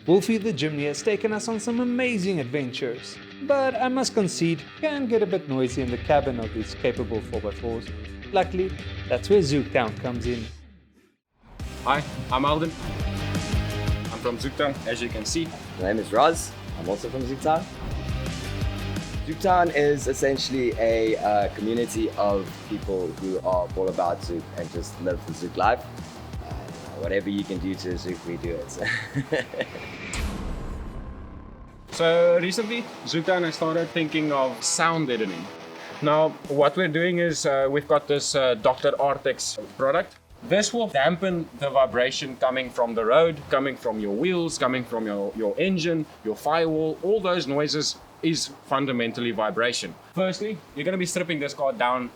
Wolfie the Jimny has taken us on some amazing adventures, but I must concede, can get a bit noisy in the cabin of these capable 4x4s. Luckily, that's where Zook Town comes in. Hi, I'm Eldin. I'm from Zook Town, as you can see. My name is Roz. I'm also from Zook Town. Zook Town is essentially a community of people who are all about Zook and just live the Zook life. Whatever you can do to Zook, we do it. So recently, Zook Town has started thinking of sound deadening. Now, what we're doing is we've got this Dr. Artex product. This will dampen the vibration coming from the road, coming from your wheels, coming from your engine, your firewall. All those noises is fundamentally vibration. Firstly, you're going to be stripping this car down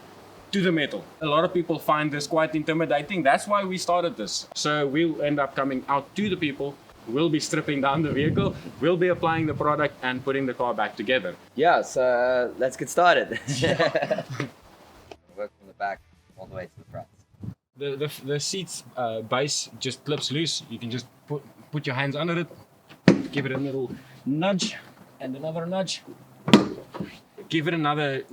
to the metal. A lot of people find this quite intimidating. That's why we started this. So we'll end up coming out to the people. We'll be stripping down the vehicle. We'll be applying the product and putting the car back together. Yeah, so let's get started. Work from the back all the way to the front. The seat's base just clips loose. You can just put your hands under it, give it a little nudge and another nudge. Give it another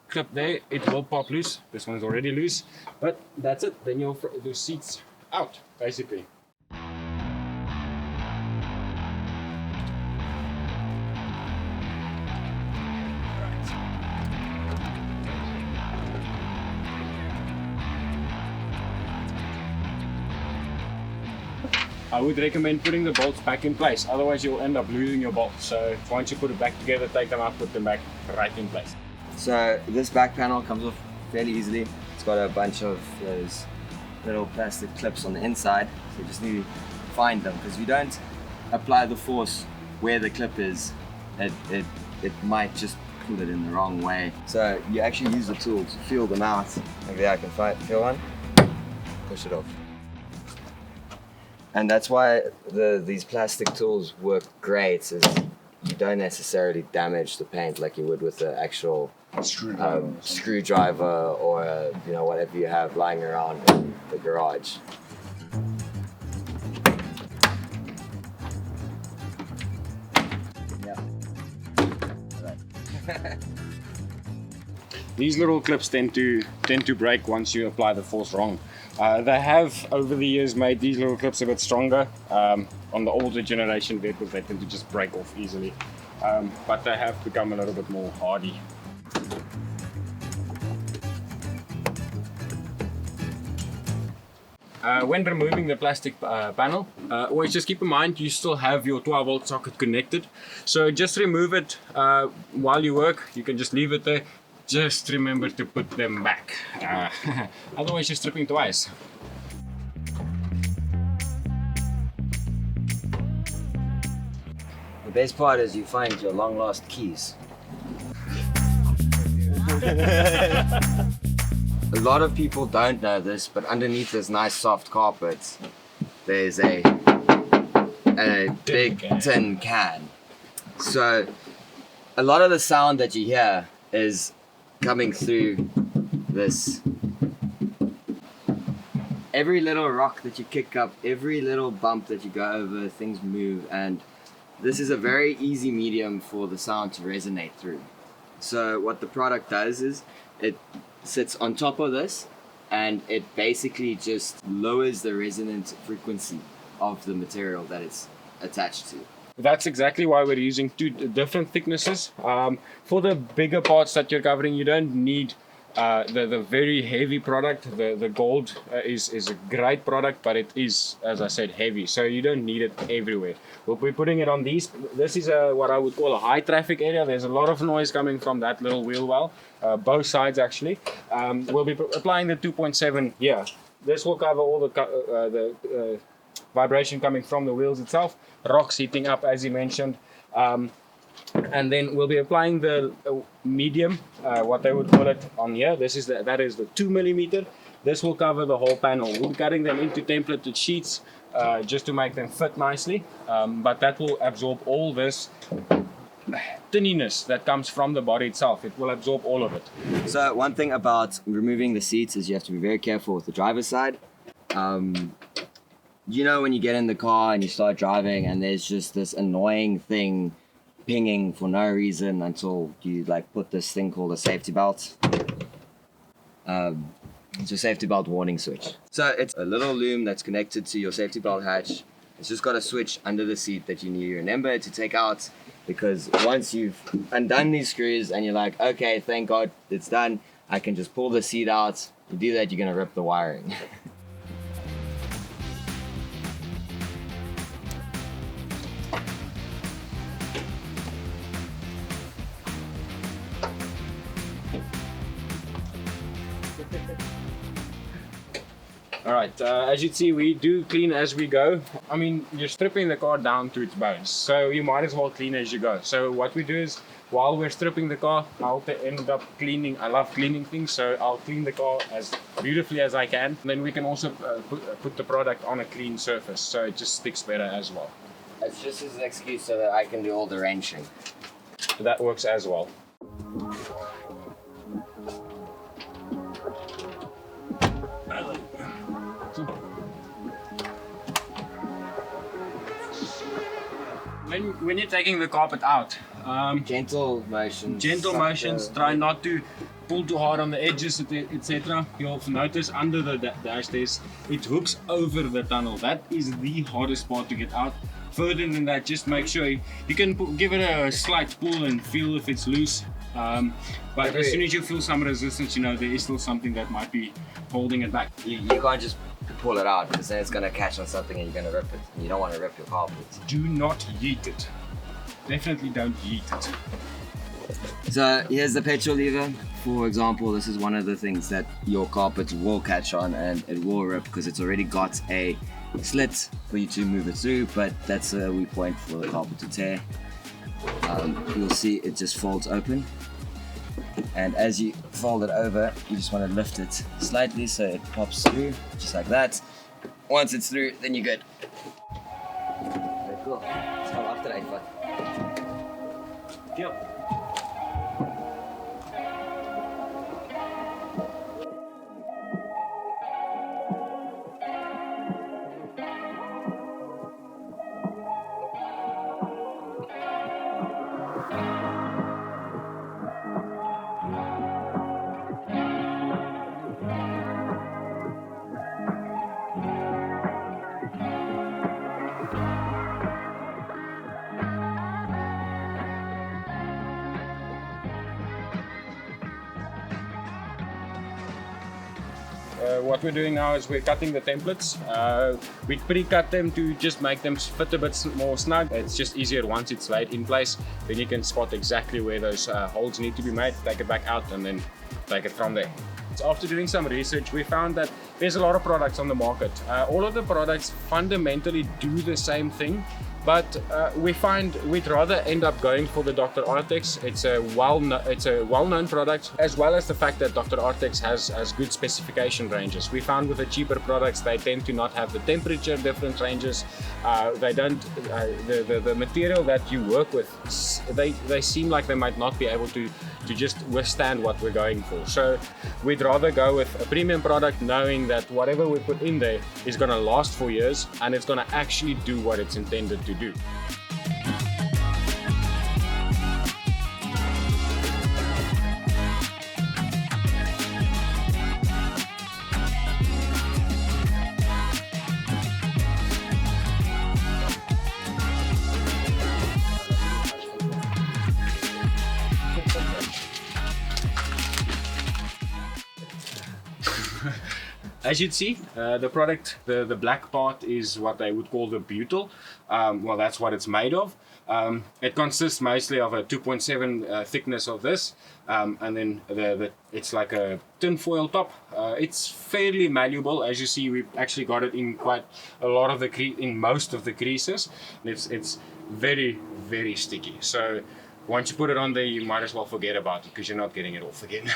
clip there, it will pop loose. This one's already loose, but that's it. Then your seat's out, basically. I would recommend putting the bolts back in place, otherwise you'll end up losing your bolts. So once you put it back together, take them out, put them back right in place. So this back panel comes off fairly easily. It's got a bunch of those little plastic clips on the inside, so you just need to find them, because if you don't apply the force where the clip is, it might just pull it in the wrong way. So you actually use the tool to feel them out. Maybe I can feel one, push it off. And that's why these plastic tools work great, is you don't necessarily damage the paint like you would with the actual screwdriver or whatever you have lying around in the garage. Yeah. Right. These little clips tend to break once you apply the force wrong. They have over the years made these little clips a bit stronger. On the older generation vehicles, they tend to just break off easily, but they have become a little bit more hardy. When removing the plastic panel, always just keep in mind you still have your 12-volt socket connected. So just remove it while you work. You can just leave it there. Just remember to put them back. Otherwise you're stripping twice. The best part is you find your long lost keys. A lot of people don't know this, but underneath this nice soft carpet, there's a big tin can. So a lot of the sound that you hear is coming through this. Every little rock that you kick up, every little bump that you go over, things move, and this is a very easy medium for the sound to resonate through. So what the product does is it sits on top of this and it basically just lowers the resonant frequency of the material that it's attached to. That's exactly why we're using two different thicknesses. For the bigger parts that you're covering, you don't need the very heavy product. The gold is a great product, but it is, as I said, heavy. So you don't need it everywhere. We'll be putting it on these. This is what I would call a high traffic area. There's a lot of noise coming from that little wheel well, both sides actually. We'll be applying the 2.7 here. This will cover all the vibration coming from the wheels itself, rocks heating up as you mentioned, and then we'll be applying the medium, what they would call it on here. That is the 2 millimeter. This will cover the whole panel. We're cutting them into templated sheets just to make them fit nicely, but that will absorb all this tinniness that comes from the body itself. It will absorb all of it. So one thing about removing the seats is you have to be very careful with the driver's side. You know when you get in the car and you start driving and there's just this annoying thing pinging for no reason until you like put this thing called a safety belt. It's a safety belt warning switch. So it's a little loom that's connected to your safety belt hatch. It's just got a switch under the seat that you need to remember to take out, because once you've undone these screws and you're like, okay, thank God it's done, I can just pull the seat out. You do that, you're gonna rip the wiring. Alright, as you see, we do clean as we go. I mean, you're stripping the car down to its bones, so you might as well clean as you go. So what we do is, while we're stripping the car, I'll end up cleaning. I love cleaning things, so I'll clean the car as beautifully as I can. Then we can also put the product on a clean surface, so it just sticks better as well. It's just as an excuse so that I can do all the wrenching. That works as well. When you're taking the carpet out, Gentle motions. gentle motions, try not to pull too hard on the edges, etc. You'll notice under the dash it hooks over the tunnel. That is the hardest part to get out. Further than that, just make sure you can give it a slight pull and feel if it's loose. But as soon as you feel some resistance, you know there is still something that might be holding it back. You can't just pull it out, because then it's going to catch on something and you're going to rip it. You don't want to rip your carpet. Do not yeet it. Definitely don't yeet it. So here's the petrol lever. For example, this is one of the things that your carpet will catch on and it will rip, because it's already got a slit for you to move it through, but that's a weak point for the carpet to tear. You'll see it just folds open, and as you fold it over, you just want to lift it slightly so it pops through, just like that. Once it's through, then you're good. Very cool. Let's come after that, bud. Yep. What we're doing now is we're cutting the templates. We pre-cut them to just make them fit a bit more snug. It's just easier once it's laid in place. Then you can spot exactly where those holes need to be made, take it back out, and then take it from there. So after doing some research, we found that there's a lot of products on the market. All of the products fundamentally do the same thing, but we find we'd rather end up going for the Dr. Artex. It's a well-known product, as well as the fact that Dr. Artex has good specification ranges. We found with the cheaper products, they tend to not have the temperature different ranges. They don't the material that you work with, they seem like they might not be able to just withstand what we're going for. So we'd rather go with a premium product, knowing that whatever we put in there is going to last for years and it's going to actually do what it's intended to do. As you'd see, the product, the black part is what they would call the butyl. Well, that's what it's made of. It consists mostly of a 2.7 thickness of this, and then it's like a tin foil top. It's fairly malleable. As you see, we've actually got it in quite a lot of in most of the creases. It's very, very sticky. So once you put it on there, you might as well forget about it, because you're not getting it off again.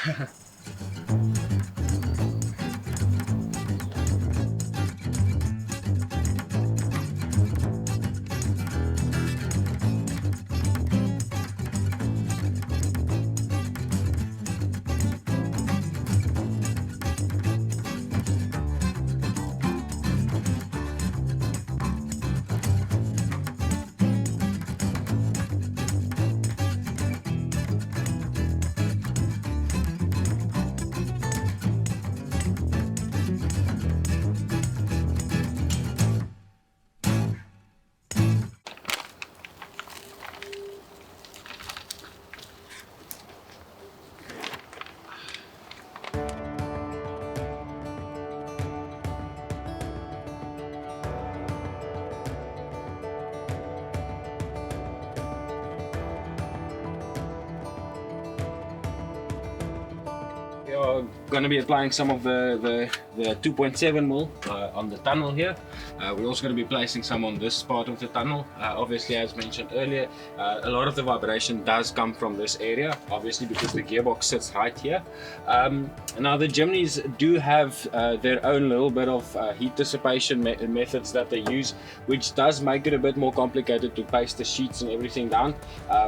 are going to be applying some of the 2.7 mil on the tunnel here. We're also going to be placing some on this part of the tunnel. Obviously, as mentioned earlier, a lot of the vibration does come from this area, obviously because the gearbox sits right here. Now the Jimnys do have their own little bit of heat dissipation methods that they use, which does make it a bit more complicated to paste the sheets and everything down.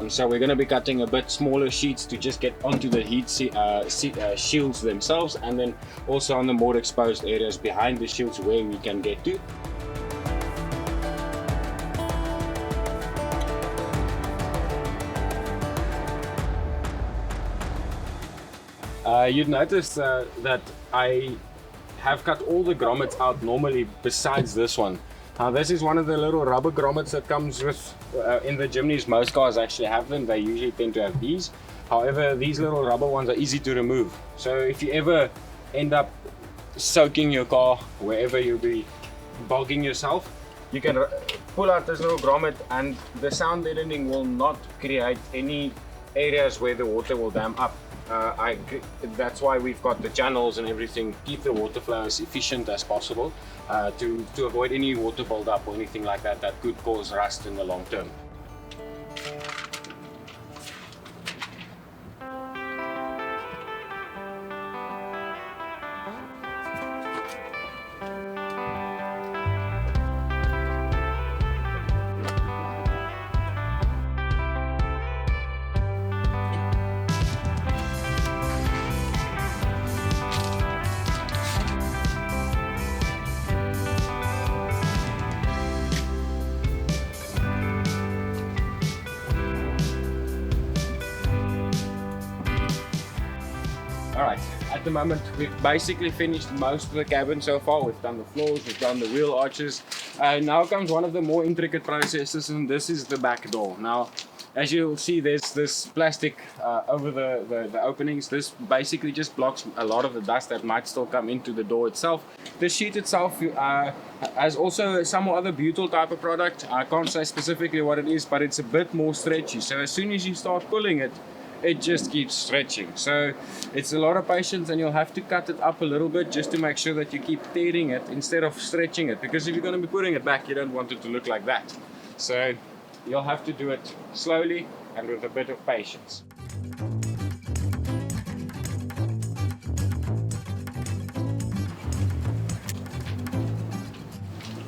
So we're going to be cutting a bit smaller sheets to just get onto the heat shields themselves, and then also on the more exposed areas behind the shields where we can get to. You'd notice that I have cut all the grommets out normally besides this one. This is one of the little rubber grommets that comes with in the Jimnys. Most cars actually have them. They usually tend to have these. However, these little rubber ones are easy to remove. So if you ever end up soaking your car, wherever you'll be bogging yourself, you can pull out this little grommet and the sound deadening will not create any areas where the water will dam up. That's why we've got the channels and everything, keep the water flow as efficient as possible to avoid any water buildup or anything like that that could cause rust in the long term. Alright, at the moment we've basically finished most of the cabin so far. We've done the floors, we've done the wheel arches. Now comes one of the more intricate processes, and this is the back door. Now, as you'll see, there's this plastic over the openings. This basically just blocks a lot of the dust that might still come into the door itself. The sheet itself has also some other butyl type of product. I can't say specifically what it is, but it's a bit more stretchy. So as soon as you start pulling it, it just keeps stretching. So it's a lot of patience, and you'll have to cut it up a little bit just to make sure that you keep tearing it instead of stretching it, because if you're going to be putting it back, you don't want it to look like that. So you'll have to do it slowly and with a bit of patience.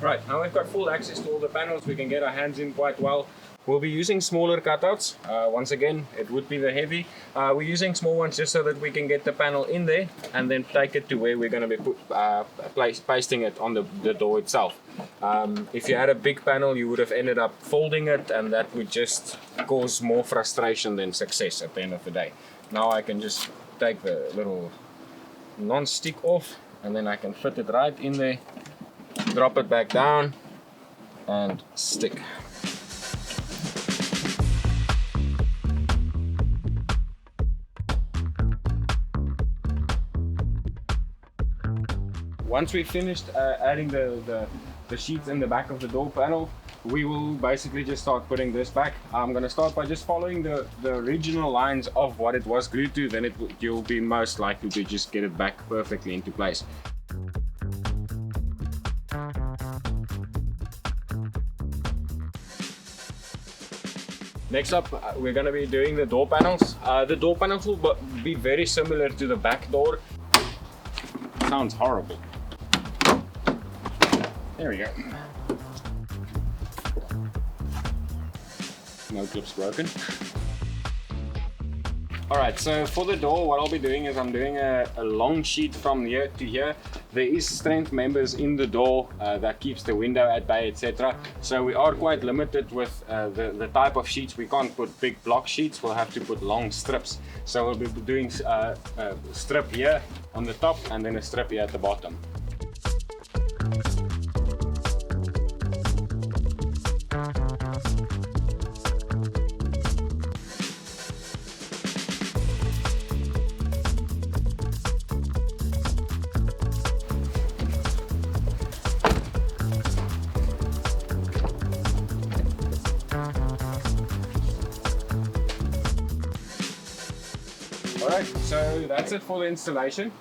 Right, now we've got full access to all the panels. We can get our hands in quite well. We'll be using smaller cutouts. Once again, it would be the heavy. We're using small ones just so that we can get the panel in there and then take it to where we're going to be pasting it on the door itself. If you had a big panel, you would have ended up folding it, and that would just cause more frustration than success at the end of the day. Now I can just take the little non-stick off, and then I can fit it right in there, drop it back down, and stick. Once we've finished adding the sheets in the back of the door panel, we will basically just start putting this back. I'm going to start by just following the original lines of what it was glued to, then you'll be most likely to just get it back perfectly into place. Next up, we're going to be doing the door panels. The door panels will be very similar to the back door. Sounds horrible. There we go. No clips broken. Alright, so for the door, what I'll be doing is I'm doing a long sheet from here to here. There is strength members in the door that keeps the window at bay, etc. So we are quite limited with the type of sheets. We can't put big block sheets, we'll have to put long strips. So we'll be doing a strip here on the top and then a strip here at the bottom. Alright, so that's it for the installation.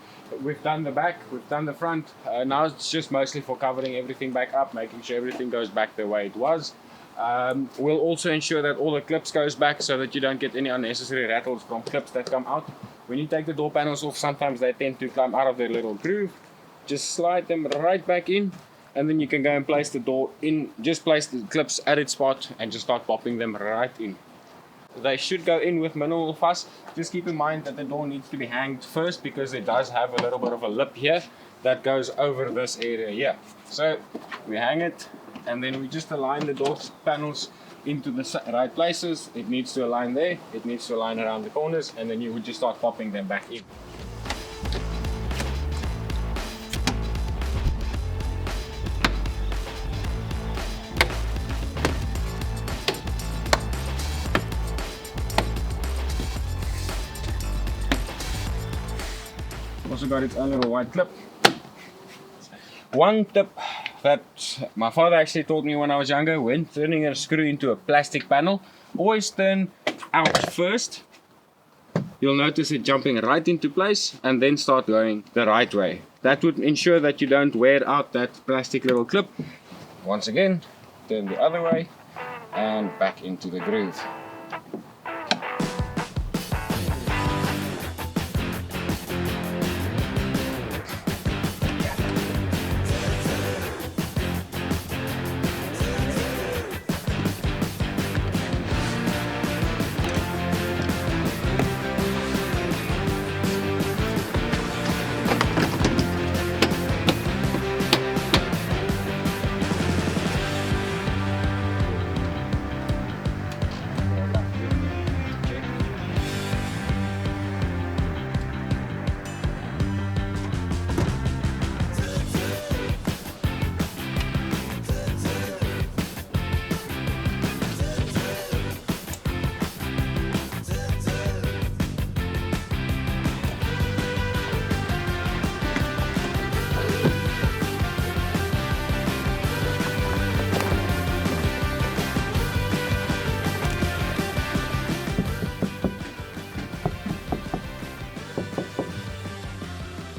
We've done the back, we've done the front. Now it's just mostly for covering everything back up, making sure everything goes back the way it was. We'll also ensure that all the clips goes back so that you don't get any unnecessary rattles from clips that come out. When you take the door panels off, sometimes they tend to climb out of their little groove. Just slide them right back in, and then you can go and place the door in. Just place the clips at its spot and just start popping them right in. They should go in with minimal fuss. Just keep in mind that the door needs to be hanged first, because it does have a little bit of a lip here that goes over this area here. So we hang it, and then we just align the door panels into the right places. It needs to align there, it needs to align around the corners, and then you would just start popping them back in. Also got its own little white clip. One tip that my father actually taught me when I was younger: when turning a screw into a plastic panel, always turn out first. You'll notice it jumping right into place, and then start going the right way. That would ensure that you don't wear out that plastic little clip. Once again, turn the other way and back into the groove.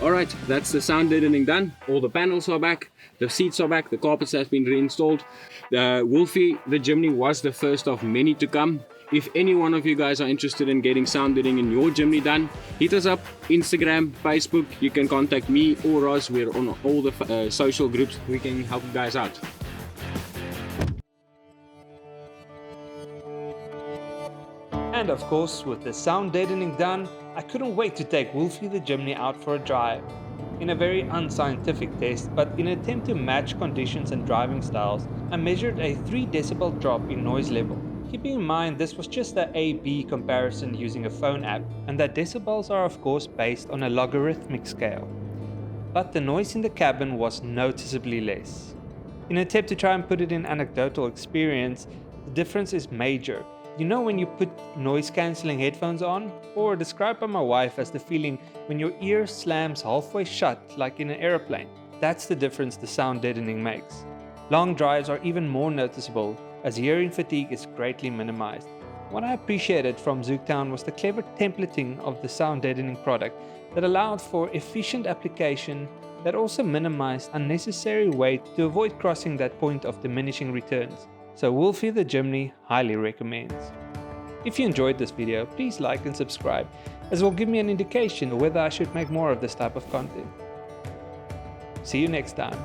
Alright, that's the sound deadening done. All the panels are back, the seats are back, the carpets have been reinstalled. The Wolfie the Jimny was the first of many to come. If any one of you guys are interested in getting sound deadening in your Jimny done, hit us up, Instagram, Facebook. You can contact me or Roz. We're on all the social groups. We can help you guys out. And of course, with the sound deadening done, I couldn't wait to take Wolfie the Jimny out for a drive. In a very unscientific test, but in an attempt to match conditions and driving styles, I measured a 3 decibel drop in noise level. Keeping in mind this was just the A-B comparison using a phone app, and that decibels are of course based on a logarithmic scale. But the noise in the cabin was noticeably less. In an attempt to try and put it in anecdotal experience, the difference is major. You know when you put noise cancelling headphones on? Or described by my wife as the feeling when your ear slams halfway shut like in an aeroplane. That's the difference the sound deadening makes. Long drives are even more noticeable as hearing fatigue is greatly minimized. What I appreciated from Zook Town was the clever templating of the sound deadening product that allowed for efficient application that also minimized unnecessary weight to avoid crossing that point of diminishing returns. So Wolfie the Jimny highly recommends. If you enjoyed this video, please like and subscribe, as it will give me an indication of whether I should make more of this type of content. See you next time.